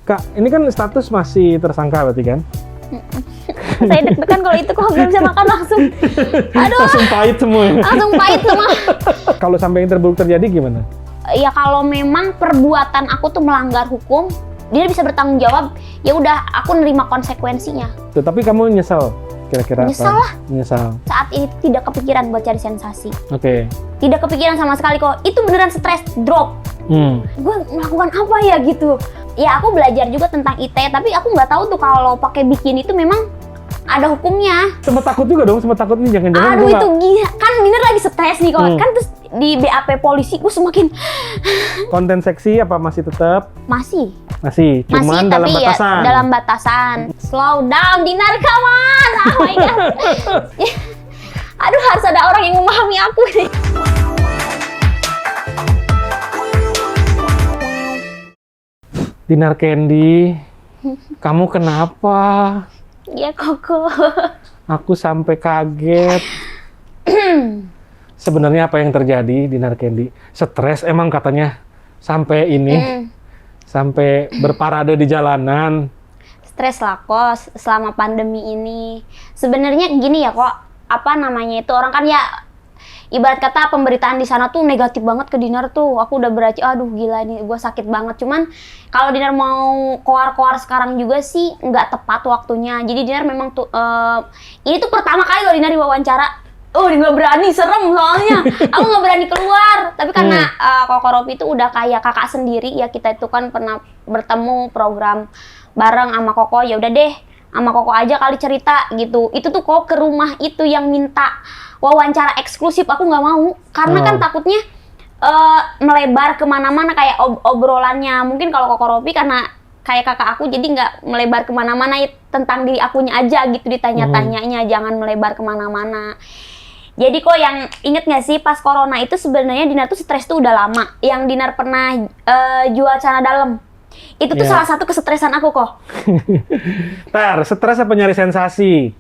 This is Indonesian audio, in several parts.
Kak, ini kan status masih tersangka berarti kan? Saya deg-degan kalau itu kok nggak bisa makan langsung. Aduh. Langsung pahit semua. Langsung pahit semua. Kalau sampai yang terburuk terjadi gimana? Ya kalau memang perbuatan aku tuh melanggar hukum, dia bisa bertanggung jawab. Ya udah, aku nerima konsekuensinya. Tapi kamu nyesel kira-kira Nyesel apa? lah. Nyesel. Saat ini tidak kepikiran buat cari sensasi. Oke. Tidak kepikiran sama sekali kok. Itu beneran stres, drop. Gue melakukan apa ya gitu. Ya aku belajar juga tentang IT, tapi aku nggak tahu tuh kalau pakai bikini itu memang ada hukumnya. Sempet takut juga dong, sempet takut nih jangan-jangan Aduh gua itu gila, kan Diner lagi stres nih kok. Kan terus di BAP polisi gue semakin konten seksi apa masih tetap? Masih, Cuman dalam tapi batasan. ya dalam batasan. Slow down Dinar, come on. Oh my god. Aduh, harus ada orang yang memahami aku nih. Dinar Candy, kamu kenapa? Ya Koko. Aku sampai kaget. Sebenarnya apa yang terjadi, Dinar Candy? Stres emang katanya sampai ini, sampai berparade di jalanan. Stres lah kok selama pandemi ini. Sebenarnya gini ya kok, apa namanya itu orang kan ya ibarat kata pemberitaan di sana tuh negatif banget ke Dinar tuh. Aku udah berarti aduh gila ini gue sakit banget. Cuman kalau Dinar mau koar-koar sekarang juga sih nggak tepat waktunya. Jadi Dinar memang tuh ini tuh pertama kali loh Dinar diwawancara. Oh, nggak berani, serem soalnya. Aku nggak berani keluar. Tapi karena Koko Ropi itu udah kayak kakak sendiri ya, kita itu kan pernah bertemu program bareng sama Koko. Ya udah deh, sama Koko aja kali cerita gitu. Itu tuh kok ke rumah itu yang minta wawancara eksklusif, aku nggak mau. Karena kan takutnya melebar kemana-mana kayak obrolannya. Mungkin kalau Koko Ropi karena kayak kakak aku jadi nggak melebar kemana-mana ya, tentang diri akunya aja gitu ditanya-tanyanya, jangan melebar kemana-mana. Jadi kok yang inget nggak sih pas corona itu sebenarnya Dinar tuh stres tuh udah lama. Yang Dinar pernah jual celana dalam. Itu tuh salah satu kesetresan aku kok. Stres apa nyari sensasi?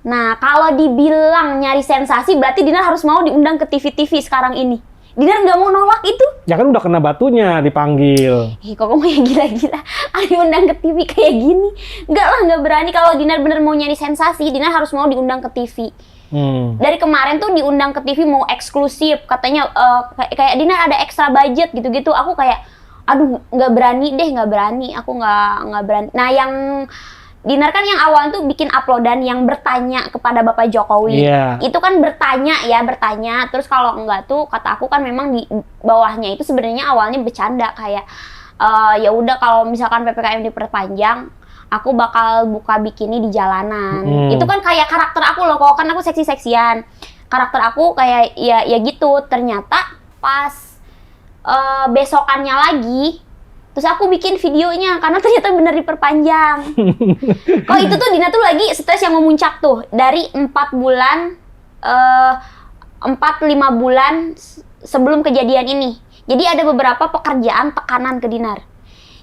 Nah, kalau dibilang nyari sensasi berarti Dinar harus mau diundang ke TV-TV sekarang ini. Dinar nggak mau nolak itu. Ya kan udah kena batunya dipanggil. Kok kamu yang gila-gila. Diundang ke TV kayak gini. Nggak lah, nggak berani. Kalau Dinar bener mau nyari sensasi, Dinar harus mau diundang ke TV. Dari kemarin tuh diundang ke TV mau eksklusif. Katanya kayak Dinar ada extra budget gitu-gitu. Aku kayak, aduh nggak berani deh, nggak berani. Aku nggak berani. Nah yang Dinar kan yang awal tuh bikin uploadan yang bertanya kepada Bapak Jokowi. Itu kan bertanya. Terus kalau enggak tuh kata aku kan memang di bawahnya itu sebenarnya awalnya bercanda kayak ya udah kalau misalkan PPKM diperpanjang, aku bakal buka bikini di jalanan. Itu kan kayak karakter aku loh, kok kan aku seksi-seksian. Karakter aku kayak ya gitu. Ternyata pas besokannya lagi terus aku bikin videonya karena ternyata bener diperpanjang. Kok itu tuh Dina tuh lagi stres yang memuncak tuh dari 4-5 bulan sebelum kejadian ini. Jadi ada beberapa pekerjaan tekanan ke Dinar.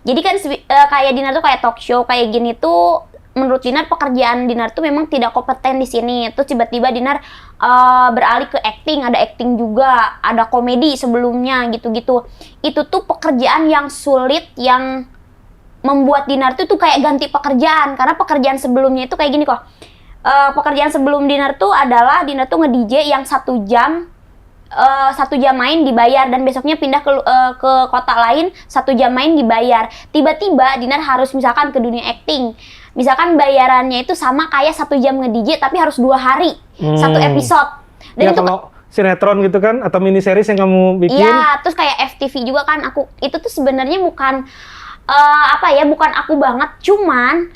Jadi kan kayak Dinar tuh kayak talk show kayak gini tuh menurut Dinar pekerjaan Dinar tuh memang tidak kompeten di sini. Terus tiba-tiba Dinar beralih ke acting, ada acting juga, ada komedi sebelumnya gitu-gitu. Itu tuh pekerjaan yang sulit yang membuat Dinar tuh kayak ganti pekerjaan karena pekerjaan sebelumnya itu kayak gini kok. Pekerjaan sebelum Dinar tuh adalah Dinar tuh nge-DJ yang 1 jam main dibayar dan besoknya pindah ke kota lain 1 jam main dibayar. Tiba-tiba Dinar harus misalkan ke dunia acting. Misalkan bayarannya itu sama kayak 1 jam nge-DJ tapi harus 2 hari 1 episode. Dan ya itu kalau sinetron gitu kan atau mini series yang kamu bikin. Iya, terus kayak FTV juga kan aku itu tuh sebenarnya bukan bukan aku banget, cuman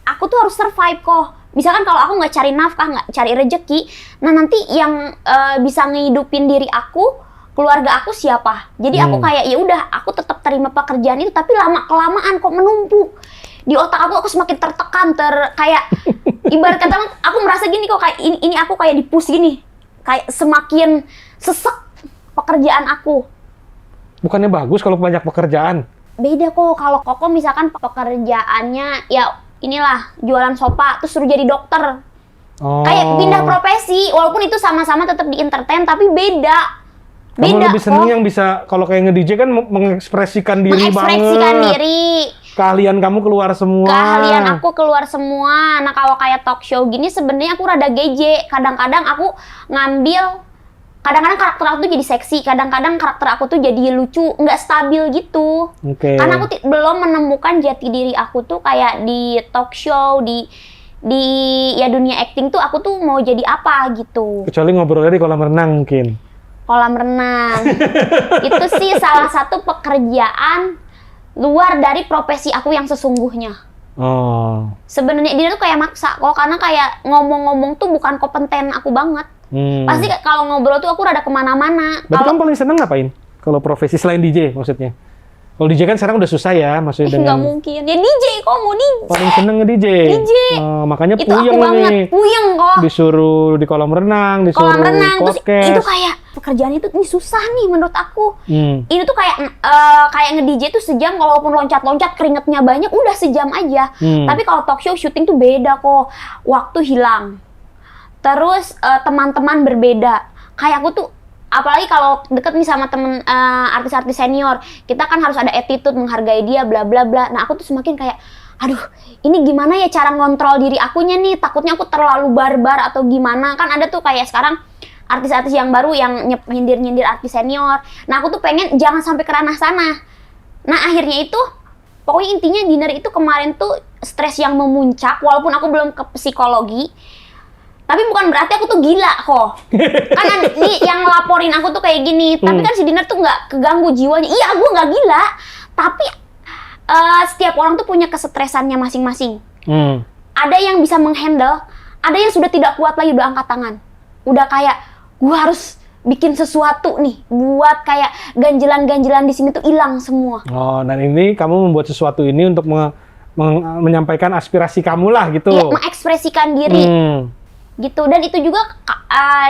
aku tuh harus survive kok. Misalkan kalau aku nggak cari nafkah, nggak cari rejeki, nah nanti yang bisa ngehidupin diri aku, keluarga aku siapa? Jadi aku kayak ya udah, aku tetap terima pekerjaan itu, tapi lama kelamaan kok menumpuk di otak aku semakin tertekan, kayak ibarat kata aku merasa gini kok kayak ini aku kayak dipus gini, kayak semakin sesek pekerjaan aku. Bukannya bagus kalau banyak pekerjaan? Beda kok kalau Koko misalkan pekerjaannya ya inilah jualan sopa terus suruh jadi dokter. Kayak pindah profesi walaupun itu sama-sama tetap di entertain tapi beda. Kamu Beda lebih seneng kok. yang bisa, kalau kayak nge-DJ kan mengekspresikan diri Mengekspresikan banget. diri. Keahlian kamu keluar semua. Keahlian aku keluar semua. Nah kalau kayak talk show gini sebenarnya aku rada geje. Kadang-kadang aku ngambil, kadang-kadang karakter aku tuh jadi seksi, kadang-kadang karakter aku tuh jadi lucu, nggak stabil gitu. Oke. Karena aku belum menemukan jati diri aku tuh kayak di talk show, di ya dunia acting tuh aku tuh mau jadi apa gitu. Kecuali ngobrolnya di kolam renang mungkin. Kolam renang. Itu sih salah satu pekerjaan luar dari profesi aku yang sesungguhnya. Oh. Sebenarnya dia tuh kayak maksa kok, karena kayak ngomong-ngomong tuh bukan kompeten aku banget. Pasti kalau ngobrol tuh aku rada kemana-mana. Berarti kamu paling seneng ngapain? Kalau profesi selain DJ maksudnya? Kalau DJ kan sekarang udah susah ya, maksudnya Nggak dengan mungkin. Ya DJ kok mau DJ. paling seneng nge-DJ. DJ. Makanya Itu aku puyeng banget. nih. Puyeng kok. Disuruh di kolam renang, disuruh Kolam renang. Terus podcast. itu kayak pekerjaan itu ini susah nih menurut aku. Hmm. Ini tuh kayak nge-DJ tuh sejam, walaupun loncat-loncat keringetnya banyak, udah sejam aja. Tapi kalau talk show syuting tuh beda kok. Waktu hilang. Terus teman-teman berbeda. Kayak aku tuh, apalagi kalau deket nih sama temen artis-artis senior, kita kan harus ada attitude, menghargai dia, bla bla bla. Nah aku tuh semakin kayak, aduh, ini gimana ya cara ngontrol diri akunya nih? Takutnya aku terlalu barbar atau gimana? Kan ada tuh kayak sekarang artis-artis yang baru yang nyindir-nyindir artis senior. Nah aku tuh pengen jangan sampai ke ranah sana. Nah akhirnya itu, pokoknya intinya dinner itu kemarin tuh stres yang memuncak, walaupun aku belum ke psikologi. Tapi bukan berarti aku tuh gila kok. Kan nih yang laporin aku tuh kayak gini. Tapi kan si Dinar tuh nggak keganggu jiwanya. Iya, gue nggak gila. Tapi setiap orang tuh punya kesetresannya masing-masing. Ada yang bisa menghandle, ada yang sudah tidak kuat lagi, udah angkat tangan. Udah kayak, gue harus bikin sesuatu nih. Buat kayak ganjelan-ganjelan di sini tuh hilang semua. Oh, dan ini kamu membuat sesuatu ini untuk menyampaikan aspirasi kamu lah gitu. Iya, mengekspresikan diri. Gitu. Dan itu juga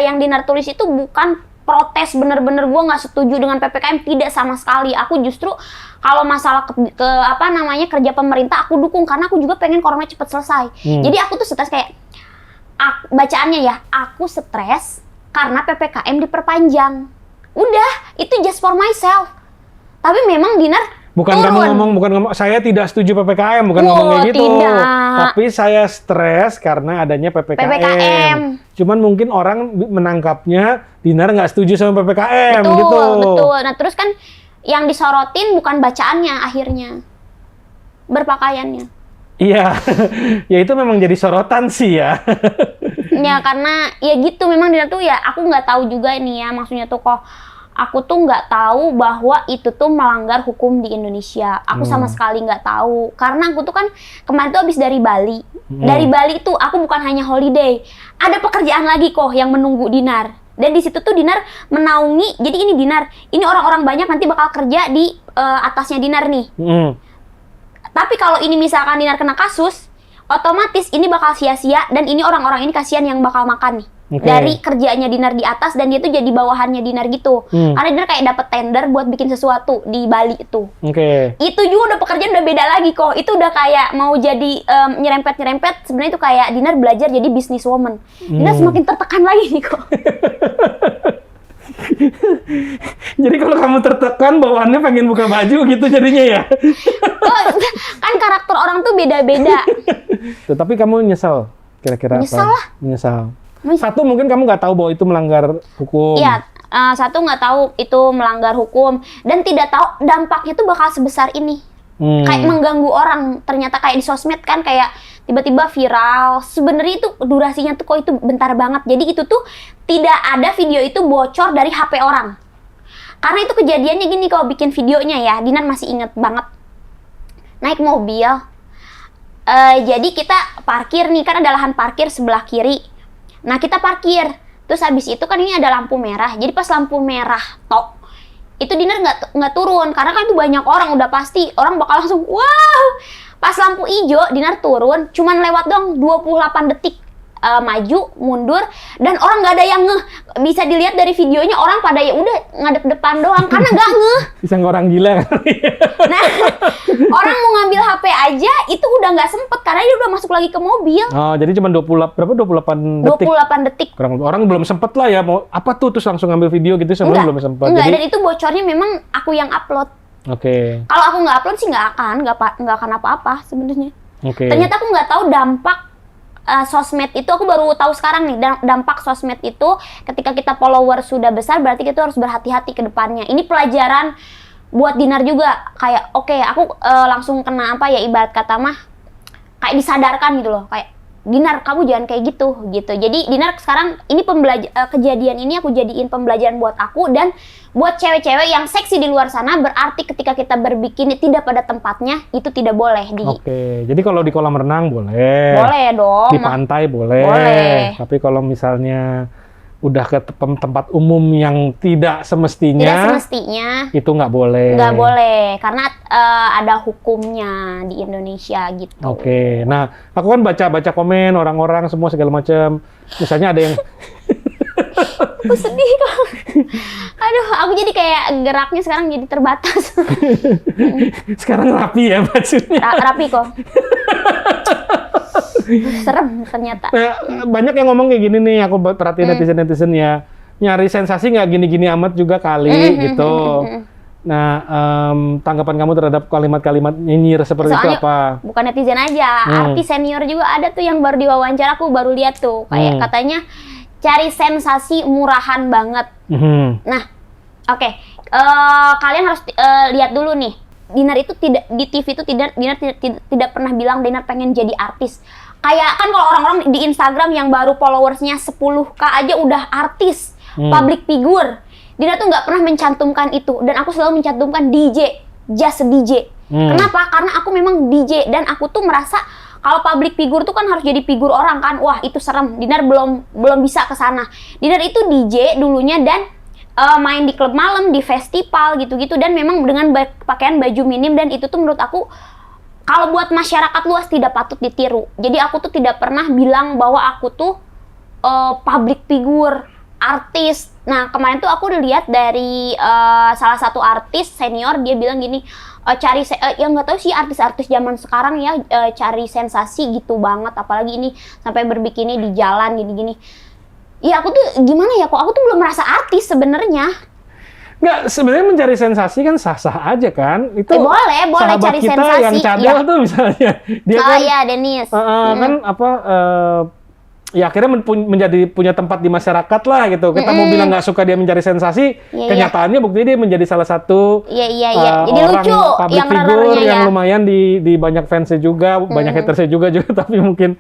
yang Dinar tulis itu bukan protes bener-bener gue nggak setuju dengan PPKM, tidak sama sekali. Aku justru kalau masalah kerja pemerintah aku dukung, karena aku juga pengen corona cepet selesai. Jadi aku tuh stres kayak bacaannya ya, aku stres karena PPKM diperpanjang. Udah, itu just for myself. Tapi memang Dinar Bukan kamu ngomong, saya tidak setuju PPKM, bukan ngomong kayak gitu. Tidak. Tapi saya stres karena adanya PPKM. Cuman mungkin orang menangkapnya Dinar nggak setuju sama PPKM betul, gitu. Betul. Nah terus kan yang disorotin bukan bacaannya akhirnya, berpakaiannya. Iya, ya itu memang jadi sorotan sih ya. Ya karena ya gitu, memang Dinar tuh ya aku nggak tahu juga ini ya, maksudnya tuh kok aku tuh nggak tahu bahwa itu tuh melanggar hukum di Indonesia. Aku sama sekali nggak tahu. Karena aku tuh kan kemarin tuh habis dari Bali. Dari Bali tuh aku bukan hanya holiday. Ada pekerjaan lagi kok yang menunggu Dinar. Dan di situ tuh Dinar menaungi. Jadi ini Dinar, ini orang-orang banyak nanti bakal kerja di atasnya Dinar nih. Tapi kalau ini misalkan Dinar kena kasus, otomatis ini bakal sia-sia. Dan ini orang-orang ini kasihan yang bakal makan nih. Dari kerjanya Dinar di atas, dan dia tuh jadi bawahannya Dinar gitu. Karena Dinar kayak dapet tender buat bikin sesuatu di Bali itu. Itu juga udah pekerjaan udah beda lagi kok. Itu udah kayak mau jadi nyerempet-nyerempet. Sebenarnya itu kayak Dinar belajar jadi businesswoman. Dinar semakin tertekan lagi nih kok. Jadi kalau kamu tertekan, bawaannya pengen buka baju gitu jadinya ya? Kan karakter orang tuh beda-beda. Tapi kamu nyesel kira-kira apa? Nyesel lah. Menyesal. Satu, mungkin kamu nggak tahu bahwa itu melanggar hukum. Iya, satu nggak tahu itu melanggar hukum, dan tidak tahu dampaknya tuh bakal sebesar ini. Kayak mengganggu orang. Ternyata kayak di sosmed kan kayak tiba-tiba viral. Sebenarnya itu durasinya tuh kok itu bentar banget. Jadi itu tuh tidak ada video itu bocor dari HP orang. Karena itu kejadiannya gini kalau bikin videonya ya, Dinar masih inget banget. Naik mobil. Jadi kita parkir nih, kan ada lahan parkir sebelah kiri. Nah kita parkir, terus habis itu kan ini ada lampu merah. Jadi pas lampu merah tok, itu Dinar nggak turun, karena kan itu banyak orang, udah pasti orang bakal langsung wow. Pas lampu hijau Dinar turun, cuman lewat dong 28 detik maju, mundur, dan orang nggak ada yang ngeh. Bisa dilihat dari videonya orang pada ya udah ngadep depan doang karena nggak ngeh. Bisa orang gila kali. Nah, orang mau ngambil HP aja itu udah nggak sempet karena dia udah masuk lagi ke mobil. Oh, jadi cuma 28 detik. 28 detik. Orang belum sempet lah ya mau apa tuh terus langsung ngambil video gitu sebelum belum sempet. Enggak, Jadi, dan itu bocornya memang aku yang upload. Oke. Kalau aku nggak upload sih nggak akan apa-apa sebenarnya. Oke. Ternyata aku nggak tahu dampak sosmed itu, aku baru tahu sekarang nih dampak sosmed itu ketika kita follower sudah besar berarti kita harus berhati-hati ke depannya. Ini pelajaran buat Dinar juga, kayak oke, aku langsung kena apa ya, ibarat kata mah kayak disadarkan gitu loh, kayak Dinar kamu jangan kayak gitu. Jadi Dinar sekarang ini kejadian ini aku jadiin pembelajaran buat aku dan buat cewek-cewek yang seksi di luar sana, berarti ketika kita berbikini tidak pada tempatnya itu tidak boleh. Oke, jadi kalau di kolam renang boleh. Boleh dong. Di pantai boleh. Boleh. Tapi kalau misalnya udah ke tempat umum yang tidak semestinya itu nggak boleh. Nggak boleh, karena ada hukumnya di Indonesia gitu. Oke, nah aku kan baca komen orang-orang semua segala macam. Misalnya ada yang aku sedih kok. Aduh, aku jadi kayak geraknya sekarang jadi terbatas. sekarang rapi ya bajunya. Rapi kok. Serem ternyata. Nah, banyak yang ngomong kayak gini nih, aku perhatiin netizen ya, nyari sensasi nggak gini-gini amat juga kali gitu. Nah, tanggapan kamu terhadap kalimat-kalimat nyinyir seperti itu apa? Bukan netizen aja, artis senior juga ada tuh yang baru diwawancara, aku baru lihat tuh, kayak katanya cari sensasi murahan banget. Nah, oke, kalian harus lihat dulu nih. Dinar itu tidak di TV itu Dinar tidak pernah bilang Dinar pengen jadi artis. Kayak kan kalau orang-orang di Instagram yang baru followersnya 10k aja udah artis, public figure. Dinar tuh nggak pernah mencantumkan itu, dan aku selalu mencantumkan DJ, just DJ. Kenapa? Karena aku memang DJ dan aku tuh merasa kalau public figure tuh kan harus jadi figur orang kan. Wah, itu serem. Dinar belum bisa ke sana. Dinar itu DJ dulunya dan main di klub malam, di festival gitu-gitu, dan memang dengan pakaian baju minim, dan itu tuh menurut aku kalau buat masyarakat luas tidak patut ditiru. Jadi aku tuh tidak pernah bilang bahwa aku tuh public figure, artis. Nah, kemarin tuh aku udah lihat dari salah satu artis senior, dia bilang gini, ya nggak tahu sih artis-artis zaman sekarang ya cari sensasi gitu banget, apalagi ini sampai berbikini di jalan gini-gini. Ya aku tuh gimana ya, kok aku tuh belum merasa artis sebenarnya. Nggak, sebenarnya mencari sensasi kan sah-sah aja kan. Itu boleh cari kita sensasi. Yang cadel tuh misalnya. Dia kan, iya, Dennis. Kan apa, ya akhirnya punya tempat di masyarakat lah gitu. Kita mau bilang nggak suka dia mencari sensasi, kenyataannya buktinya dia menjadi salah satu Jadi orang lucu public yang figure yang lumayan di banyak fansnya juga, banyak hatersnya juga tapi mungkin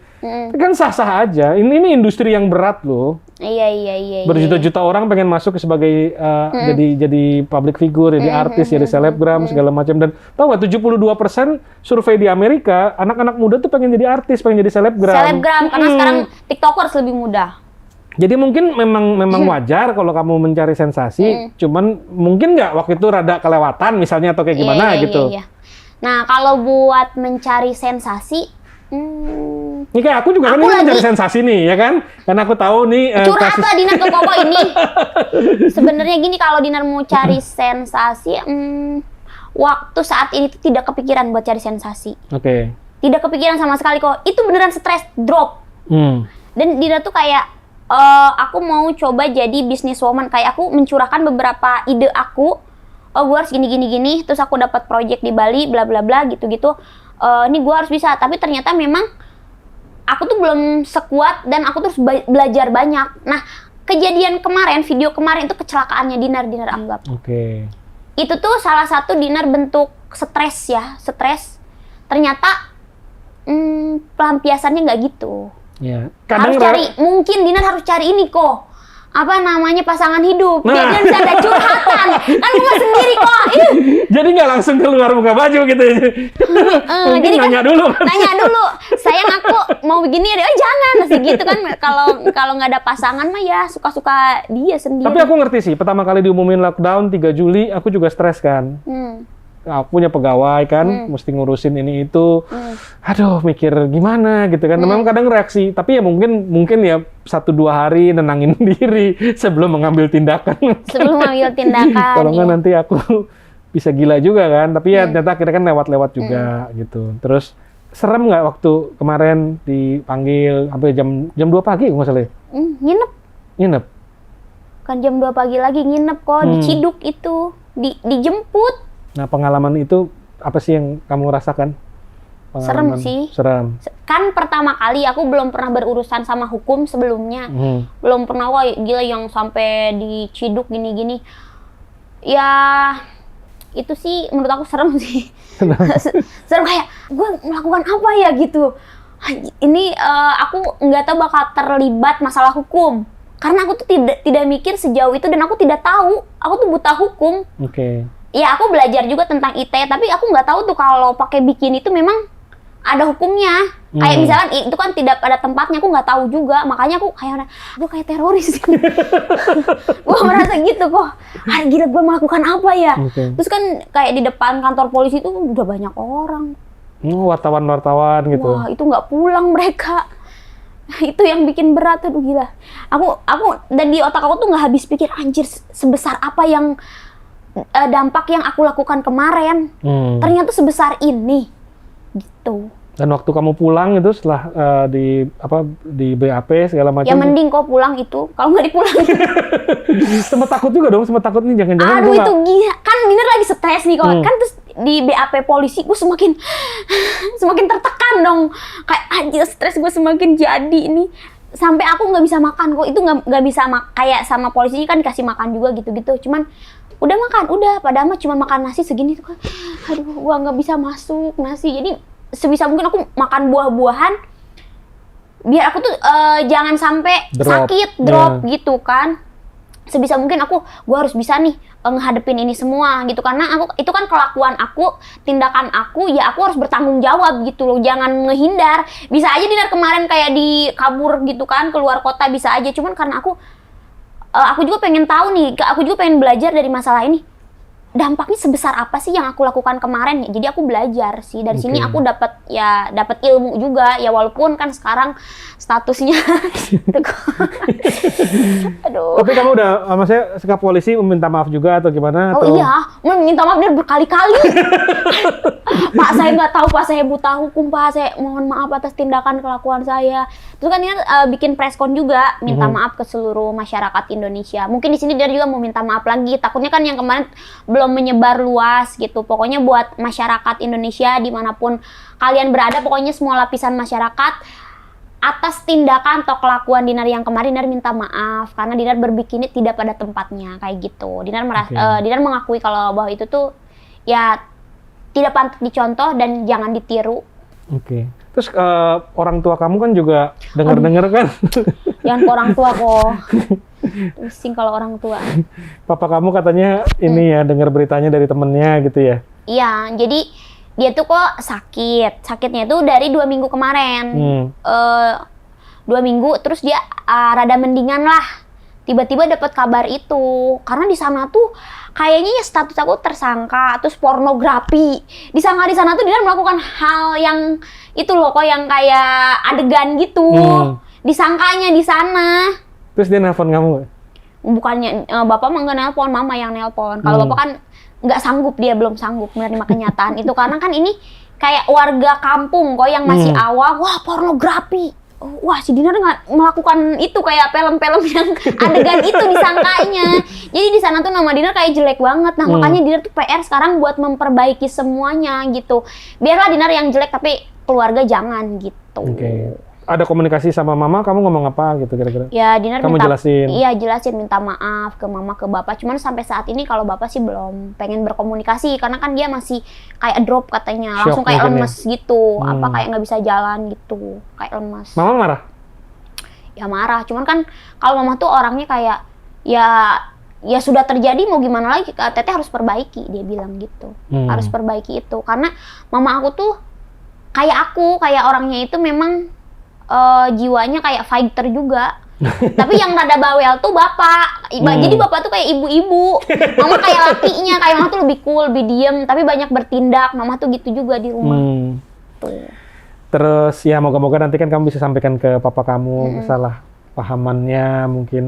kan sah-sah aja. Ini industri yang berat loh. Iya. Berjuta-juta orang pengen masuk sebagai jadi public figure, jadi artis, jadi selebgram segala macam. Dan tahu nggak, 72% survei di Amerika anak-anak muda tuh pengen jadi artis, pengen jadi selebgram. Karena sekarang TikTokers lebih mudah. Jadi mungkin memang wajar kalau kamu mencari sensasi, cuman mungkin nggak waktu itu rada kelewatan misalnya atau kayak gimana gitu. Iya. Nah, kalau buat mencari sensasi, ini kayak aku juga kan ini mencari sensasi nih, ya kan? Karena aku tahu nih curhat lah Dinar ke Koko ini. Sebenarnya gini, kalau Dinar mau cari sensasi, waktu saat ini tuh tidak kepikiran buat cari sensasi. Oke. Tidak kepikiran sama sekali kok. Itu beneran stres, drop. Dan Dinar tuh kayak aku mau coba jadi businesswoman, kayak aku mencurahkan beberapa ide aku. Gue harus gini, terus aku dapat project di Bali, bla bla bla gitu-gitu. Ini gue harus bisa, tapi ternyata memang aku tuh belum sekuat dan aku terus belajar banyak. Nah, kejadian kemarin, video kemarin itu kecelakaannya Dinar anggap. Oke. Itu tuh salah satu Dinar bentuk stres. Ternyata pelampiasannya nggak gitu. Ya. Mungkin Dinar harus cari ini kok. Apa namanya, pasangan hidup. Dia bisa ada curhatan. Kan gue sendiri kok. Jadi nggak langsung keluar buka baju gitu ya? Mungkin jadi nanya dulu. Nanya dulu. Sayang, aku mau begini ya. Jangan. Masih gitu kan. Kalau nggak ada pasangan mah ya suka-suka dia sendiri. Tapi aku ngerti sih. Pertama kali diumumin lockdown 3 Juli, aku juga stres kan. aku punya pegawai kan, mesti ngurusin ini itu. Aduh, mikir gimana gitu kan. Memang kadang reaksi, tapi ya mungkin ya 1-2 hari nenangin diri sebelum mengambil tindakan. Sebelum mengambil tindakan. Kalau nggak nanti aku bisa gila juga kan. Tapi ya ternyata akhirnya kan lewat-lewat juga gitu. Terus serem nggak waktu kemarin dipanggil sampai jam 2 pagi nggak salah? Nginep. Kan jam 2 pagi lagi nginep kok, diciduk itu, dijemput. Nah, pengalaman itu apa sih yang kamu rasakan? Serem sih. Serem. Kan pertama kali aku belum pernah berurusan sama hukum sebelumnya. Belum pernah, wah gila yang sampai diciduk gini-gini. Ya, itu sih menurut aku serem sih. Serem kayak, gue melakukan apa ya gitu. Ini aku nggak tahu bakal terlibat masalah hukum. Karena aku tuh tidak mikir sejauh itu dan aku tidak tahu. Aku tuh buta hukum. Oke. Ya aku belajar juga tentang ITE, tapi aku nggak tahu tuh kalau pakai bikin itu memang ada hukumnya. Kayak misalkan itu kan tidak pada tempatnya, aku nggak tahu juga. Makanya aku kayak teroris. Gue merasa gitu kok. Gila, gue melakukan apa ya? Terus kan kayak di depan kantor polisi itu udah banyak orang. Wartawan gitu. Wah, itu nggak pulang mereka. Itu yang bikin berat, aduh gila. Aku dan di otak aku tuh nggak habis pikir, anjir sebesar apa yang dampak yang aku lakukan kemarin. Ternyata sebesar ini gitu. Dan waktu kamu pulang itu setelah di BAP segala macam. Ya mending kok pulang itu, kalau nggak dipulangin. Sempat takut juga dong, sempat takut nih jangan-jangan. Aduh itu gila, kan Diner lagi stres nih kok. Kan terus di BAP polisi gue semakin tertekan dong. Kayak anjir stres gue semakin jadi ini. Sampai aku nggak bisa makan kok. Itu nggak bisa kayak sama polisi kan dikasih makan juga gitu-gitu. Cuman udah makan, padahal mah cuma makan nasi segini tuh kan. Aduh, gua nggak bisa masuk nasi. Jadi sebisa mungkin aku makan buah-buahan biar aku tuh jangan sampai sakit, drop gitu kan. Sebisa mungkin gua harus bisa nih ngehadepin ini semua gitu, karena itu kan kelakuan aku, tindakan aku, ya aku harus bertanggung jawab gitu loh, jangan ngehindar. Bisa aja Dinar kemarin kayak kabur gitu kan, keluar kota bisa aja, cuman karena aku juga pengen tahu nih, aku juga pengen belajar dari masalah ini. Dampaknya sebesar apa sih yang aku lakukan kemarin? Jadi aku belajar sih dari sini, aku dapat ilmu juga ya, walaupun kan sekarang statusnya aduh. Tapi kamu udah maksudnya sikap polisi meminta maaf juga atau gimana? Oh iya, meminta maaf dia berkali-kali. Pak, saya nggak tahu, Pak, saya buta hukum, Pak, saya mohon maaf atas tindakan kelakuan saya. Terus kan dia bikin preskon juga, minta maaf ke seluruh masyarakat Indonesia. Mungkin di sini dia juga mau minta maaf lagi. Takutnya kan yang kemarin belum menyebar luas gitu. Pokoknya buat masyarakat Indonesia dimanapun kalian berada, pokoknya semua lapisan masyarakat, atas tindakan atau kelakuan Dinar yang kemarin, Dinar minta maaf karena Dinar berbikini tidak pada tempatnya kayak gitu. Dinar Dinar mengakui kalau bahwa itu tuh ya tidak pantas dicontoh dan jangan ditiru. Oke. Terus orang tua kamu kan juga dengar-dengar kan? Jangan ke orang tua kok. Pusing kalau orang tua. Papa kamu katanya ini ya dengar beritanya dari temennya gitu ya? Iya, jadi dia tuh kok sakit. Sakitnya tuh dari 2 minggu kemarin. 2 minggu, terus dia rada mendingan lah. Tiba-tiba dapat kabar itu. Karena di sana tuh kayaknya ya status aku tersangka, terus pornografi. Disangka di sana tuh dia melakukan hal yang itu loh kok, yang kayak adegan gitu. Disangkanya di sana. Terus dia nelpon kamu gak? Bukannya, bapak mah nggak nelpon, mama yang nelpon. Kalau bapak kan nggak sanggup, dia belum sanggup menerima kenyataan itu. Karena kan ini kayak warga kampung kok yang masih awam, wah pornografi. Wah, si Dinar nggak melakukan itu kayak film-film yang adegan itu disangkanya. Jadi di sana tuh nama Dinar kayak jelek banget. Nah makanya Dinar tuh PR sekarang buat memperbaiki semuanya gitu. Biarlah Dinar yang jelek tapi keluarga jangan gitu. Ada komunikasi sama mama, kamu ngomong apa gitu kira-kira? Ya Dinar jelasin? Iya jelasin, minta maaf ke mama, ke bapak. Cuman sampai saat ini kalau bapak sih belum pengen berkomunikasi. Karena kan dia masih kayak drop katanya. Langsung kayak lemes gitu. Apa kayak nggak bisa jalan gitu. Kayak lemes. Mama marah? Ya marah. Cuman kan kalau mama tuh orangnya kayak ya sudah terjadi mau gimana lagi. Teteh harus perbaiki, dia bilang gitu. Harus perbaiki itu. Karena mama aku tuh kayak orangnya itu memang jiwanya kayak fighter juga. Tapi yang rada bawel tuh bapak. Jadi bapak tuh kayak ibu-ibu. Mama kayak lakinya, kayak mama tuh lebih cool, lebih diem, tapi banyak bertindak. Mama tuh gitu juga di rumah. Tuh. Terus ya moga-moga nanti kan kamu bisa sampaikan ke papa kamu salah pahamannya mungkin.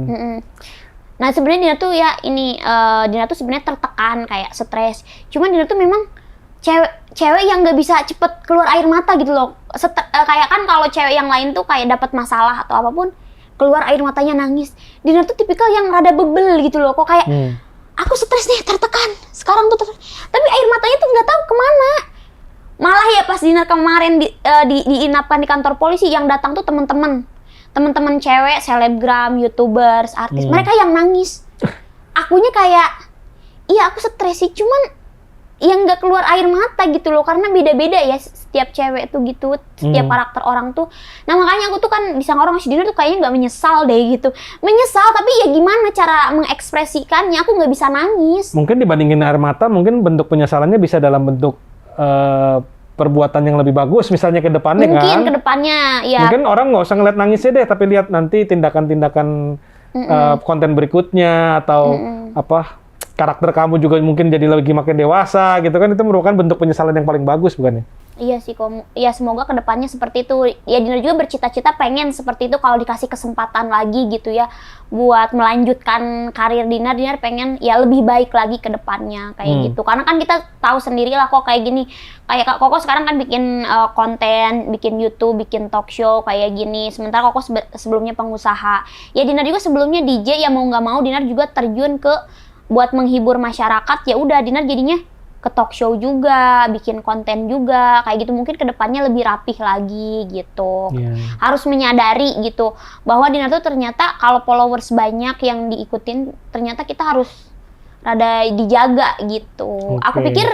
Nah sebenarnya Dina tuh ya ini Dina tuh sebenarnya tertekan kayak stres. Cuman Dina tuh memang cewek yang nggak bisa cepet keluar air mata gitu loh. Kayak kan kalau cewek yang lain tuh kayak dapat masalah atau apapun keluar air matanya nangis. Dina tuh tipikal yang rada bebel gitu loh. Kok kayak aku stres nih, tertekan. Sekarang tuh tapi air matanya tuh nggak tahu kemana. Malah ya pas Dina kemarin diinapan di kantor polisi yang datang tuh teman-teman cewek, selebgram, youtubers, artis. Mereka yang nangis. Akunya kayak iya aku stres sih, cuman yang nggak keluar air mata gitu loh, karena beda-beda ya setiap cewek tuh gitu, setiap karakter orang tuh. Nah makanya aku tuh kan disangka orang Dina tuh kayaknya nggak menyesal deh gitu. Menyesal tapi ya gimana cara mengekspresikannya, aku nggak bisa nangis. Mungkin dibandingin air mata, mungkin bentuk penyesalannya bisa dalam bentuk perbuatan yang lebih bagus misalnya ke depannya kan. Mungkin ke depannya ya. Mungkin orang nggak usah ngeliat nangisnya deh, tapi lihat nanti tindakan-tindakan konten berikutnya atau apa karakter kamu juga mungkin jadi lebih makin dewasa gitu kan, itu merupakan bentuk penyesalan yang paling bagus bukan ya? Iya sih, ya semoga kedepannya seperti itu. Ya Dina juga bercita-cita pengen seperti itu kalau dikasih kesempatan lagi gitu ya buat melanjutkan karir Dina pengen ya lebih baik lagi ke depannya kayak gitu. Karena kan kita tahu sendiri lah kok kayak gini. Kayak Koko sekarang kan bikin konten, bikin YouTube, bikin talk show kayak gini. Sementara Koko sebelumnya pengusaha. Ya Dina juga sebelumnya DJ, ya mau nggak mau Dina juga terjun ke buat menghibur masyarakat. Ya udah Dina jadinya ke talk show juga, bikin konten juga, kayak gitu. Mungkin kedepannya lebih rapih lagi gitu. Harus menyadari gitu bahwa Dina tuh ternyata kalau followers banyak yang diikutin, ternyata kita harus rada dijaga gitu. Aku pikir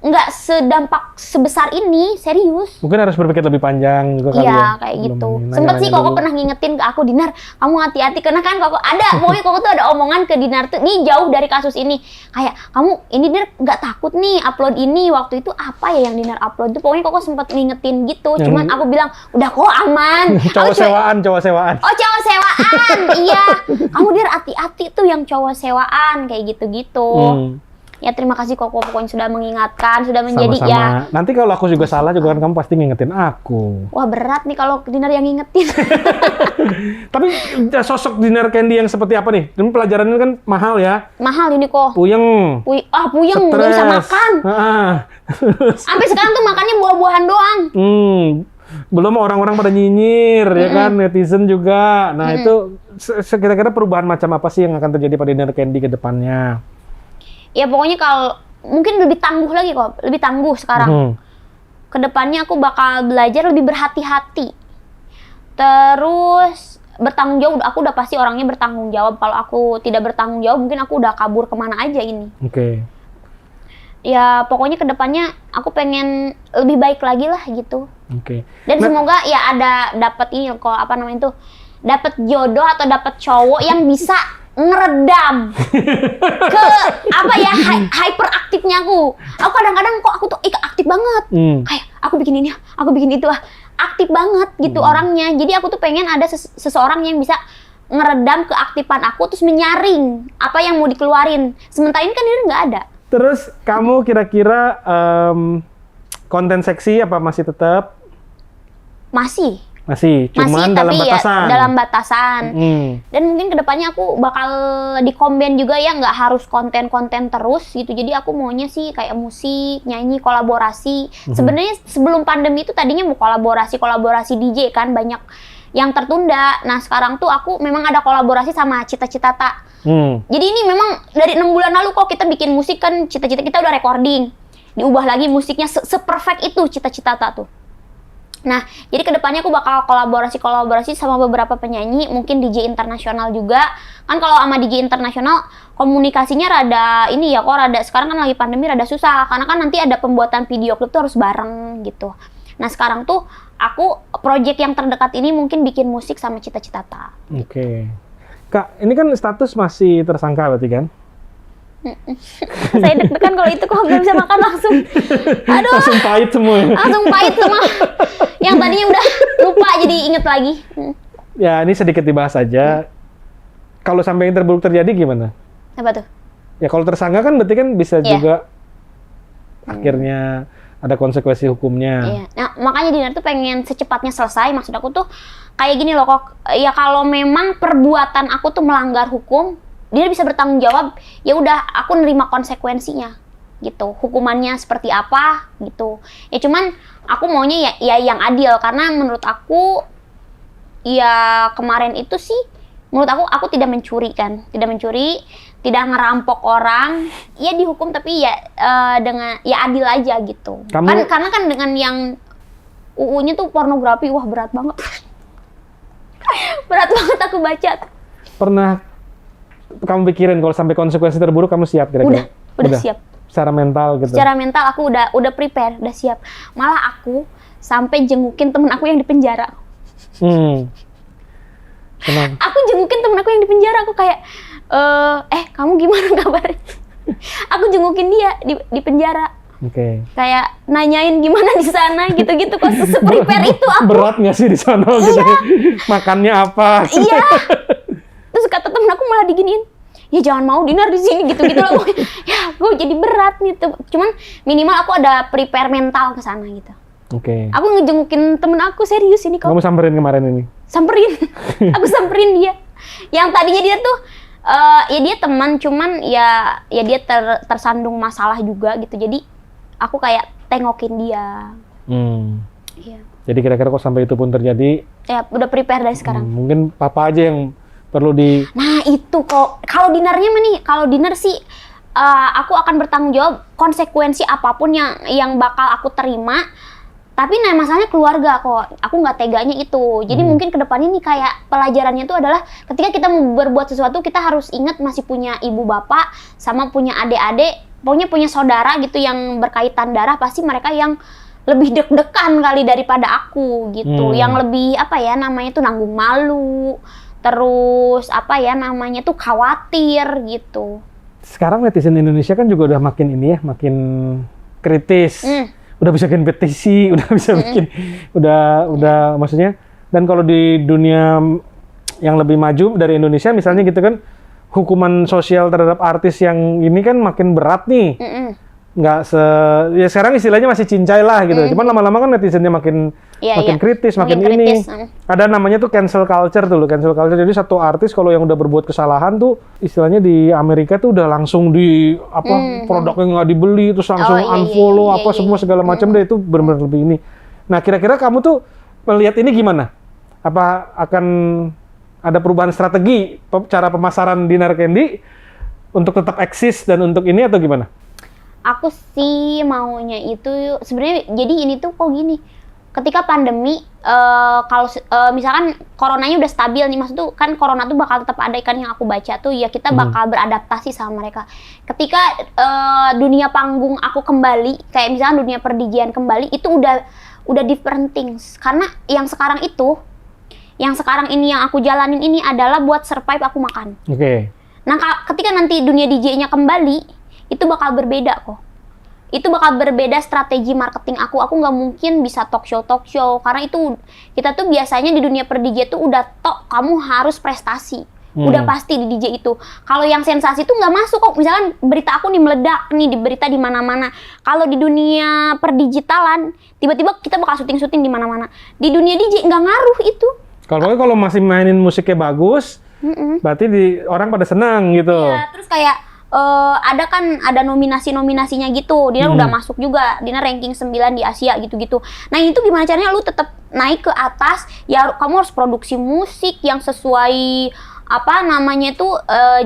nggak sedampak sebesar ini, serius. Mungkin harus berpikir lebih panjang juga kali ya. Iya, kayak gitu. Sempet sih Koko pernah ngingetin ke aku, Dinar, kamu hati-hati. Karena kan pokoknya Koko tuh ada omongan ke Dinar tuh, nih jauh dari kasus ini. Kayak, kamu ini Dinar nggak takut nih upload ini. Waktu itu apa ya yang Dinar upload tuh? Pokoknya Koko sempet ngingetin gitu. Cuman aku bilang, udah kok aman. Cowok sewaan. Oh, cowok sewaan. Iya. Kamu Dinar hati-hati tuh yang cowok sewaan. Kayak gitu-gitu. Ya terima kasih Koko pokoknya sudah mengingatkan, sudah menjadi sama-sama. Ya. Nanti kalau aku juga salah juga kan kamu pasti ngingetin aku. Wah berat nih kalau Dinar yang ngingetin. Tapi sosok Dinar Candy yang seperti apa nih? Dan pelajaran ini kan mahal ya. Mahal ini kok. Puyeng. Puyeng, nggak bisa makan. Sampai sekarang tuh makannya buah-buahan doang. Belum orang-orang pada nyinyir ya kan, netizen juga. Nah itu kira-kira perubahan macam apa sih yang akan terjadi pada Dinar Candy ke depannya? Ya pokoknya kalau mungkin lebih tangguh lagi kok, lebih tangguh sekarang. Kedepannya aku bakal belajar lebih berhati-hati. Terus bertanggung jawab, aku udah pasti orangnya bertanggung jawab. Kalau aku tidak bertanggung jawab, mungkin aku udah kabur kemana aja ini. Ya pokoknya kedepannya aku pengen lebih baik lagi lah gitu. Dan semoga ya dapat ini kok dapat jodoh atau dapat cowok yang bisa ngeredam ke hyperaktifnya aku. Aku kadang-kadang kok aku tuh aktif banget. Kayak aku bikin ini, aku bikin itu, aktif banget gitu orangnya. Jadi aku tuh pengen ada seseorang yang bisa ngeredam keaktifan aku terus menyaring apa yang mau dikeluarin. Sementara ini kan dia nggak ada. Terus kamu kira-kira konten seksi apa masih tetap? Masih, cuman dalam batasan. Ya, dalam batasan. Dan mungkin kedepannya aku bakal dikomben juga ya, nggak harus konten-konten terus gitu. Jadi aku maunya sih kayak musik, nyanyi, kolaborasi. Sebenarnya sebelum pandemi itu tadinya mau kolaborasi DJ kan, banyak yang tertunda. Nah sekarang tuh aku memang ada kolaborasi sama Cita-Cita Tak. Jadi ini memang dari 6 bulan lalu kok kita bikin musik kan, Cita-Cita kita udah recording. Diubah lagi musiknya se-perfect itu Cita-Cita Tak tuh. Nah, jadi kedepannya aku bakal kolaborasi sama beberapa penyanyi, mungkin DJ internasional juga. Kan kalau sama DJ internasional komunikasinya rada sekarang kan lagi pandemi rada susah, karena kan nanti ada pembuatan video klip tuh harus bareng gitu. Nah, sekarang tuh aku project yang terdekat ini mungkin bikin musik sama Cita-Cita Tak. Kak, ini kan status masih tersangka berarti kan? Saya deg-degan kalau itu kok nggak bisa makan langsung. Aduh. Langsung pahit semua. Yang tadinya udah lupa jadi inget lagi. Ya, ini sedikit dibahas aja. Kalau sampai yang terburuk terjadi gimana? Apa tuh? Ya kalau tersangka kan berarti kan bisa Iya. juga akhirnya ada konsekuensi hukumnya. Iya. Nah, makanya Dinar tuh pengen secepatnya selesai. Maksud aku tuh kayak gini loh kok. Ya kalau memang perbuatan aku tuh melanggar hukum, dia bisa bertanggung jawab. Ya udah, aku nerima konsekuensinya gitu. Hukumannya seperti apa gitu. Ya cuman aku maunya ya yang adil, karena menurut aku ya kemarin itu sih menurut aku tidak mencuri kan. Tidak mencuri, tidak ngerampok orang. Ya dihukum tapi ya dengan ya adil aja gitu. Karena kan dengan yang UU-nya tuh pornografi, wah berat banget. Berat banget aku baca. Pernah kamu pikirin kalau sampai konsekuensi terburuk kamu siap kira-kira? Udah siap. Secara mental gitu. Secara mental aku udah prepare, udah siap. Malah aku sampai jengukin temen aku yang di penjara. Kenapa? Aku jengukin temen aku yang di penjara, aku kayak kamu gimana kabarnya? Aku jengukin dia di penjara. Oke. Kayak nanyain gimana di sana gitu-gitu, kok se-prepare itu aku. Berat nggak sih di sana gitu? Makannya apa? Iya. Terus kata temen aku malah diginiin, ya jangan mau Dinar di sini gitu-gitu lah. Ya gue jadi berat nih tuh. Cuman minimal aku ada prepare mental ke sana gitu. Oke. Aku ngejengukin temen aku, serius ini kok. Kamu samperin kemarin ini? Samperin. Aku samperin dia. Yang tadinya dia tuh ya dia teman, cuman ya dia tersandung masalah juga gitu. Jadi aku kayak tengokin dia. Iya. Jadi kira-kira kok sampai itu pun terjadi? Ya udah prepare dari sekarang. Mungkin papa aja yang perlu di... Nah itu kok, kalau Dinarnya nih, kalau Dinar sih aku akan bertanggung jawab konsekuensi apapun yang bakal aku terima. Tapi nah masalahnya keluarga kok, aku nggak teganya itu. Jadi mungkin kedepannya nih kayak pelajarannya itu adalah ketika kita mau berbuat sesuatu, kita harus ingat masih punya ibu bapak, sama punya adik-adik, pokoknya punya saudara gitu yang berkaitan darah, pasti mereka yang lebih deg-degan kali daripada aku gitu. Yang lebih apa ya namanya tuh nanggung malu, terus apa ya namanya tuh khawatir gitu. Sekarang netizen Indonesia kan juga udah makin ini ya, makin kritis. Udah bisa bikin petisi, udah bisa bikin, udah maksudnya. Dan kalau di dunia yang lebih maju dari Indonesia misalnya gitu kan, hukuman sosial terhadap artis yang ini kan makin berat nih. Nggak ya sekarang istilahnya masih cincai lah gitu. Cuman lama-lama kan netizennya makin kritis, makin ini. Ada namanya tuh cancel culture tuh loh, cancel culture. Jadi satu artis kalau yang udah berbuat kesalahan tuh istilahnya di Amerika tuh udah langsung di produknya nggak dibeli, terus langsung unfollow semua segala macam deh, itu benar-benar lebih ini. Nah, kira-kira kamu tuh melihat ini gimana? Apa akan ada perubahan strategi cara pemasaran Dinar Candy untuk tetap eksis dan untuk ini atau gimana? Aku sih maunya itu sebenarnya jadi ini tuh kok gini. Ketika pandemi kalau misalkan coronanya udah stabil nih, maksud tuh kan corona tuh bakal tetap ada kan yang aku baca tuh ya kita bakal beradaptasi sama mereka. Ketika dunia panggung aku kembali, kayak misalkan dunia perdijian kembali, itu udah different things. Karena yang sekarang ini yang aku jalanin ini adalah buat survive aku makan. Oke. Nah, ketika nanti dunia DJ-nya kembali, itu bakal berbeda kok. Itu bakal berbeda strategi marketing aku. Aku nggak mungkin bisa talk show, karena itu kita tuh biasanya di dunia per DJ tuh udah kamu harus prestasi. Udah pasti di DJ itu. Kalau yang sensasi tuh nggak masuk kok. Misalkan berita aku nih meledak nih di berita di mana-mana. Kalau di dunia perdigitalan, tiba-tiba kita bakal syuting di mana-mana. Di dunia DJ nggak ngaruh itu. Kalau masih mainin musiknya bagus, berarti orang pada senang gitu. Iya, terus kayak ada nominasinya gitu. Dinar udah masuk juga. Dinar ranking 9 di Asia gitu-gitu. Nah, itu gimana caranya lu tetap naik ke atas? Ya kamu harus produksi musik yang sesuai apa namanya itu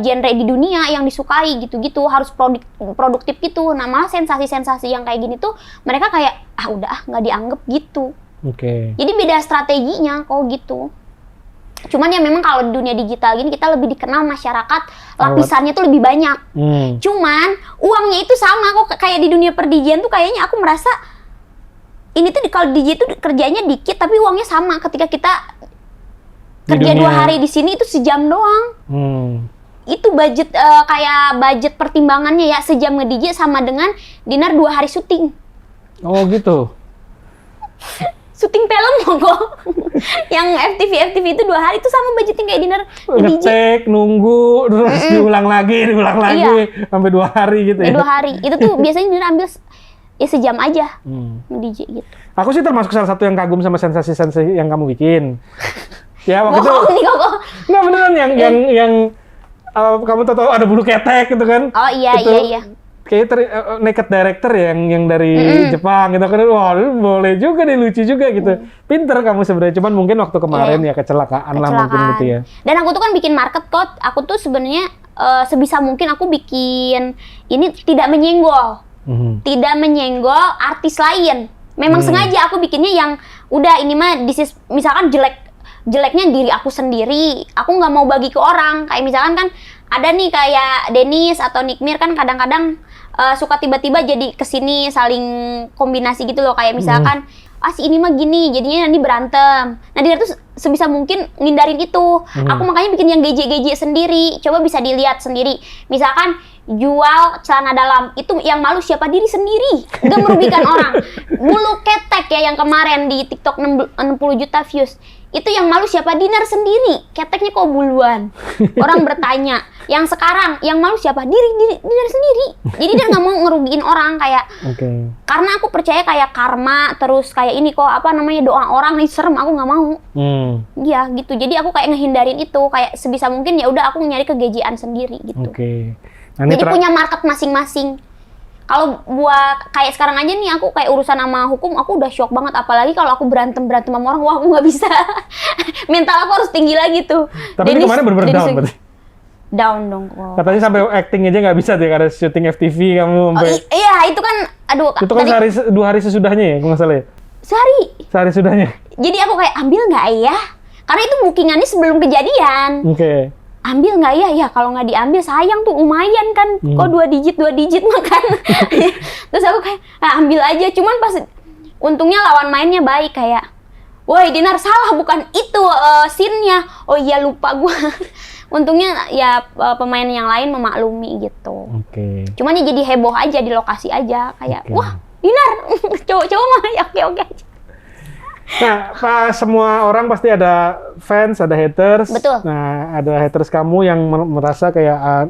genre di dunia yang disukai gitu-gitu, harus produktif gitu. Nah, malah sensasi-sensasi yang kayak gini tuh mereka kayak udah nggak dianggap gitu. Oke. Jadi beda strateginya kok gitu. Cuman ya memang kalau di dunia digital gini kita lebih dikenal masyarakat, lapisannya tuh lebih banyak. Cuman uangnya itu sama kok kayak di dunia perdijian tuh kayaknya aku merasa ini tuh kalau DJ tuh kerjanya dikit tapi uangnya sama ketika kita kerja 2 hari di sini itu sejam doang. Itu budget kayak budget pertimbangannya ya sejam nge-DJ sama dengan Dinar 2 hari syuting. Oh gitu. Syuting film kok. Yang FTV itu 2 hari tuh sama budgeting kayak dinner DJ. Ngetek, nunggu, terus diulang lagi, sampai 2 hari gitu ya. 2 hari. Itu tuh biasanya dinner ambil ya sejam aja DJ gitu. Aku sih termasuk salah satu yang kagum sama sensasi-sensasi yang kamu bikin. Ya waktu itu. Bohong nih kok. Nggak beneran yang kamu tahu ada bulu ketek gitu kan? Oh iya, itu, iya. Kayak naked director ya, yang dari Jepang gitu kan. Wah, boleh juga nih, lucu juga gitu. Pinter kamu sebenarnya, cuman mungkin waktu kemarin ya kecelakaan lah mungkin gitu ya. Dan aku tuh kan bikin market code. Aku tuh sebenarnya sebisa mungkin aku bikin ini tidak menyenggol. Tidak menyenggol artis lain. Memang sengaja aku bikinnya yang udah ini mah misalkan jeleknya diri aku sendiri. Aku nggak mau bagi ke orang. Kayak misalkan kan ada nih kayak Dennis atau Nikmir kan kadang-kadang suka tiba-tiba jadi kesini saling kombinasi gitu loh. Kayak misalkan si ini mah gini, jadinya nanti berantem. Nah dia tuh sebisa mungkin ngindarin itu. Aku makanya bikin yang geje-geje sendiri. Coba bisa dilihat sendiri. Misalkan jual celana dalam, itu yang malu siapa? Diri sendiri, gak merugikan orang. Bulu ketek ya yang kemarin di TikTok 60 juta views, itu yang malu siapa? Dinar sendiri, keteknya kok buluan. Orang bertanya. Yang sekarang yang malu siapa? Dinar sendiri. Jadi dia nggak mau ngerugiin orang kayak. Karena aku percaya kayak karma, terus kayak ini kok doa orang nih serem, aku nggak mau. Iya gitu. Jadi aku kayak ngehindarin itu, kayak sebisa mungkin ya udah aku nyari kegejian sendiri gitu. Nah, jadi punya market masing-masing. Kalau buat kayak sekarang aja nih aku kayak urusan sama hukum aku udah shock banget, apalagi kalau aku berantem sama orang, wah aku nggak bisa. Mental aku harus tinggi lagi tuh. Tapi ini kemarin bener-bener down berarti. Down dong kok. Katanya sampai acting aja nggak bisa deh karena syuting FTV kamu sampai. Iya itu kan aduh. Itu kan 2 hari sesudahnya ya, kalau nggak salah ya. Sehari sudahnya. Jadi aku kayak ambil nggak ya? Karena itu bookingannya sebelum kejadian. Ambil nggak ya? Ya kalau nggak diambil sayang tuh, lumayan kan. Kok 2 digit makan. Terus aku kayak ambil aja. Cuman pas untungnya lawan mainnya baik kayak, woi Dinar salah bukan itu scene-nya. Oh iya lupa gue. Untungnya ya pemain yang lain memaklumi gitu. Cuman ya jadi heboh aja di lokasi aja kayak wah Dinar cowok-cowok mah oke aja. Nah, semua orang pasti ada fans, ada haters. Betul. Nah, ada haters kamu yang merasa kayak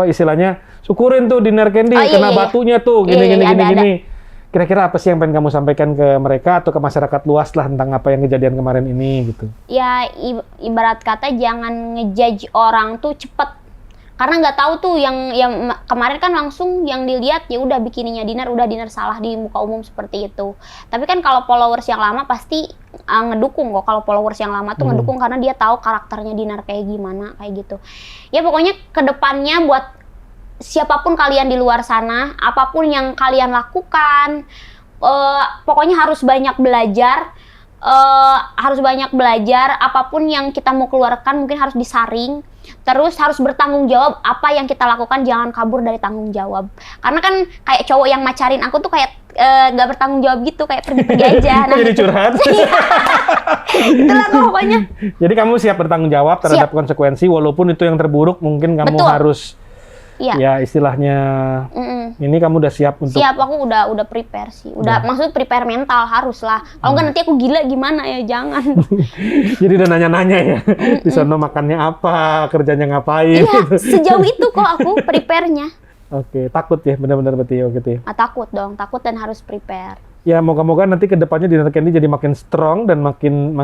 istilahnya syukurin tuh Dinar Candy kena batunya tuh gini. Kira-kira apa sih yang pengen kamu sampaikan ke mereka atau ke masyarakat luas lah tentang apa yang kejadian kemarin ini gitu? Ya ibarat kata jangan ngejudge orang tuh cepet. Karena nggak tahu tuh yang kemarin kan langsung yang dilihat ya udah bikininya Dinar salah di muka umum seperti itu. Tapi kan kalau followers yang lama pasti ngedukung kok. Kalau followers yang lama tuh ngedukung karena dia tahu karakternya Dinar kayak gimana kayak gitu. Ya pokoknya kedepannya buat siapapun kalian di luar sana, apapun yang kalian lakukan, pokoknya harus banyak belajar. Apapun yang kita mau keluarkan mungkin harus disaring. Terus harus bertanggung jawab apa yang kita lakukan, jangan kabur dari tanggung jawab. Karena kan kayak cowok yang macarin aku tuh kayak gak bertanggung jawab gitu, kayak pergi-pergi aja. Nah, jadi curhat. Itulah pokoknya. Jadi kamu siap bertanggung jawab terhadap konsekuensi, walaupun itu yang terburuk mungkin kamu harus ya istilahnya ini kamu udah siap untuk. Siap, aku udah prepare sih. Maksud prepare mental harus lah. Kalau nggak nanti aku gila gimana ya, jangan. Jadi udah nanya-nanya ya. Di sana makannya apa, kerjanya ngapain. Iya, sejauh itu kok aku prepare-nya. Takut ya benar-benar berarti gitu ya. Takut dong, takut dan harus prepare. Ya moga-moga nanti kedepannya Dinar Candy jadi makin strong dan makin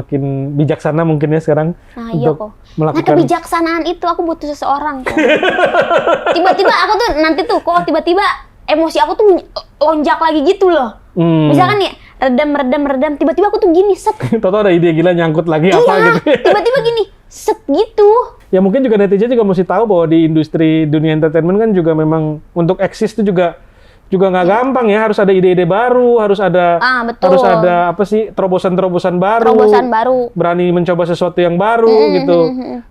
bijaksana mungkin ya sekarang. Nah iya kok. Melakukan... Nah kebijaksanaan itu aku butuh seseorang kok. Tiba-tiba aku tuh nanti tuh kok tiba-tiba emosi aku tuh lonjak lagi gitu loh. Misalkan nih redam, tiba-tiba aku tuh gini set. Tahu ada ide gila nyangkut lagi apa gitu. Tiba-tiba gini set gitu. Ya mungkin juga netizen juga mesti tahu bahwa di industri dunia entertainment kan juga memang untuk eksis itu juga nggak gampang ya, harus ada ide-ide baru, harus ada terobosan-terobosan baru, berani mencoba sesuatu yang baru gitu.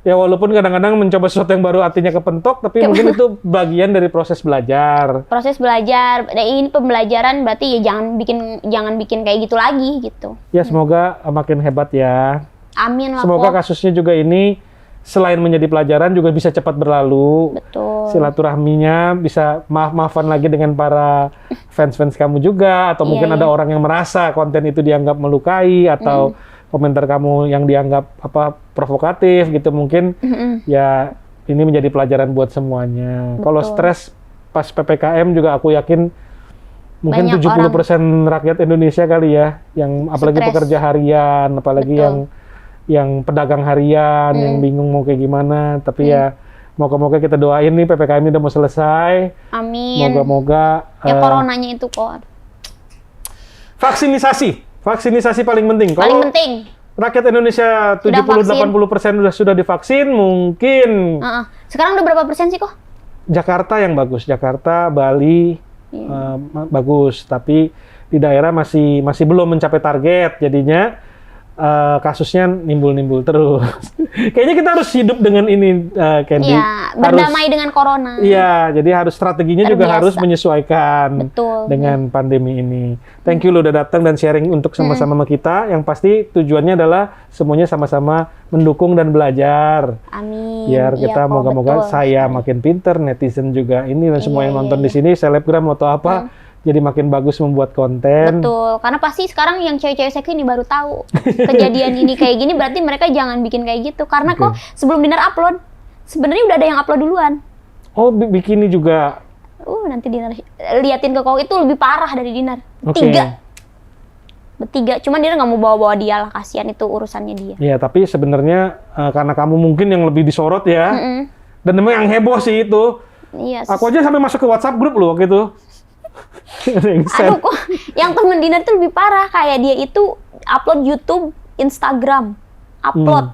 Ya walaupun kadang-kadang mencoba sesuatu yang baru artinya kepentok, tapi mungkin itu bagian dari proses belajar. Dan ini pembelajaran berarti ya jangan bikin kayak gitu lagi gitu. Ya semoga makin hebat ya. Amin lah. Semoga kasusnya juga ini selain menjadi pelajaran juga bisa cepat berlalu. Betul. Silaturahminya bisa maaf-maafan lagi dengan para fans-fans kamu juga, atau mungkin ada orang yang merasa konten itu dianggap melukai atau komentar kamu yang dianggap provokatif gitu, mungkin ya ini menjadi pelajaran buat semuanya. Kalau stres pas PPKM juga aku yakin mungkin Banyak 70% rakyat Indonesia kali ya, yang apalagi Stres. pekerja harian, apalagi yang pedagang harian, yang bingung mau kayak gimana. Tapi ya moga-moga kita doain nih PPKM ini udah mau selesai. Amin. Moga-moga Ya coronanya itu kok. vaksinasi paling penting. Paling Kalau penting. rakyat Indonesia Sudah 70-80% sudah divaksin, mungkin Sekarang udah berapa persen sih kok? Jakarta yang bagus, Jakarta, Bali bagus, tapi di daerah masih belum mencapai target, jadinya kasusnya nimbul terus. Kayaknya kita harus hidup dengan ini, Candy. Iya, berdamai dengan corona. Iya, jadi harus strateginya juga Terbiasa. harus menyesuaikan Betul. dengan pandemi ini. Thank you lo udah datang dan sharing untuk sama-sama sama kita. Yang pasti tujuannya adalah semuanya sama-sama mendukung dan belajar. Amin. Biar Iya, kita kok, moga-moga betul. saya makin pinter, netizen juga ini dan semua yang Iya, nonton iya. di sini, selebgram atau apa, jadi makin bagus membuat konten. Betul, karena pasti sekarang yang cewek-cewek seksi ini baru tahu kejadian ini kayak gini, berarti mereka jangan bikin kayak gitu. Karena kok sebelum Dinar upload, sebenarnya udah ada yang upload duluan. Oh, bikini juga. Nanti Dinar liatin ke kau itu lebih parah dari Dinar. Oke. Bertiga, cuman dia nggak mau bawa-bawa dia lah, kasihan itu urusannya dia. Iya, tapi sebenarnya karena kamu mungkin yang lebih disorot ya, dan memang yang heboh sih itu. Iya. Aku aja sampai masuk ke WhatsApp grup loh waktu itu. Aduh kok, yang temen Dinar tuh lebih parah, kayak dia itu upload YouTube, Instagram, upload.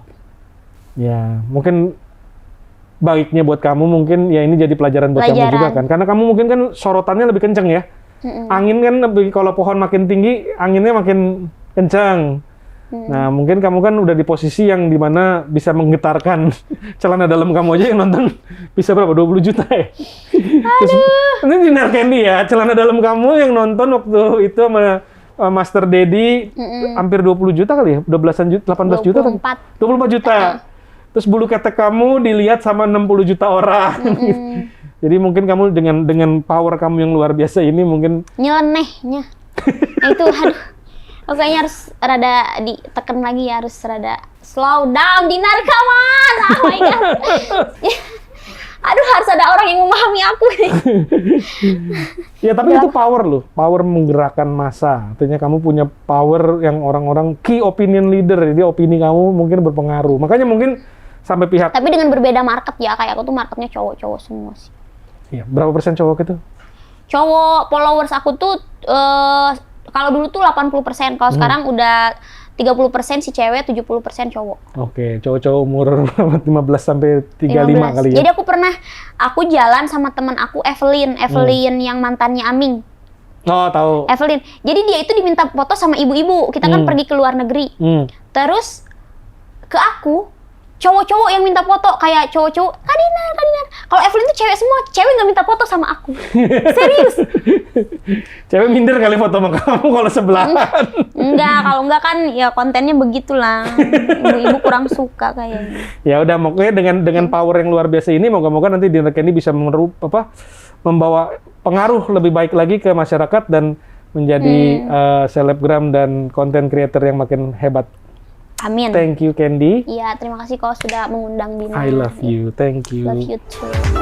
Ya, mungkin baiknya buat kamu mungkin ya ini jadi pelajaran buat kamu juga kan. Karena kamu mungkin kan sorotannya lebih kenceng ya. Angin kan lebih, kalau pohon makin tinggi, anginnya makin kenceng. Nah, mungkin kamu kan udah di posisi yang dimana bisa menggetarkan celana dalam kamu aja yang nonton bisa berapa? 20 juta ya? Terus, ini Dinar Candy ya, celana dalam kamu yang nonton waktu itu sama Master Daddy hampir 20 juta kali ya? 12 juta, 18 juta kan? 24 juta. Terus bulu ketek kamu dilihat sama 60 juta orang. Jadi mungkin kamu dengan power kamu yang luar biasa ini mungkin Nyelenehnya. Nah itu, aduh. Kayaknya harus rada ditekan lagi ya, harus rada slow down, Dinar, come on! Oh my God. Aduh, harus ada orang yang memahami aku nih. ya tapi itu power loh, power menggerakkan massa. Artinya kamu punya power yang orang-orang key opinion leader, jadi opini kamu mungkin berpengaruh. Makanya mungkin sampai pihak. Tapi dengan berbeda market ya, kayak aku tuh marketnya cowok-cowok semua sih. Iya, berapa persen cowok itu? Cowok followers aku tuh kalau dulu tuh 80%, kalau sekarang udah 30% si cewek, 70% cowok. Oke, cowok-cowok umur 15 sampai 35 kali ya. Jadi aku jalan sama teman aku Evelyn yang mantannya Aming. Oh, tahu. Evelyn. Jadi dia itu diminta foto sama ibu-ibu. Kita kan pergi ke luar negeri. Terus ke aku cowok-cowok yang minta foto, kayak cowok-cowok, Kak Dinar. Kalau Evelyn tuh cewek semua, cewek nggak minta foto sama aku. Serius. Cewek minder kali foto sama kamu kalau sebelahan. Enggak, kalau enggak kan ya kontennya begitulah. Ibu-ibu kurang suka kayaknya. Ya udah, pokoknya dengan power yang luar biasa ini, moga-moga nanti Dinar Candy bisa membawa pengaruh lebih baik lagi ke masyarakat dan menjadi selebgram dan content creator yang makin hebat. Amin. Thank you, Candy. Iya, terima kasih kau sudah mengundang Dinar. I love you. Thank you. Love you too.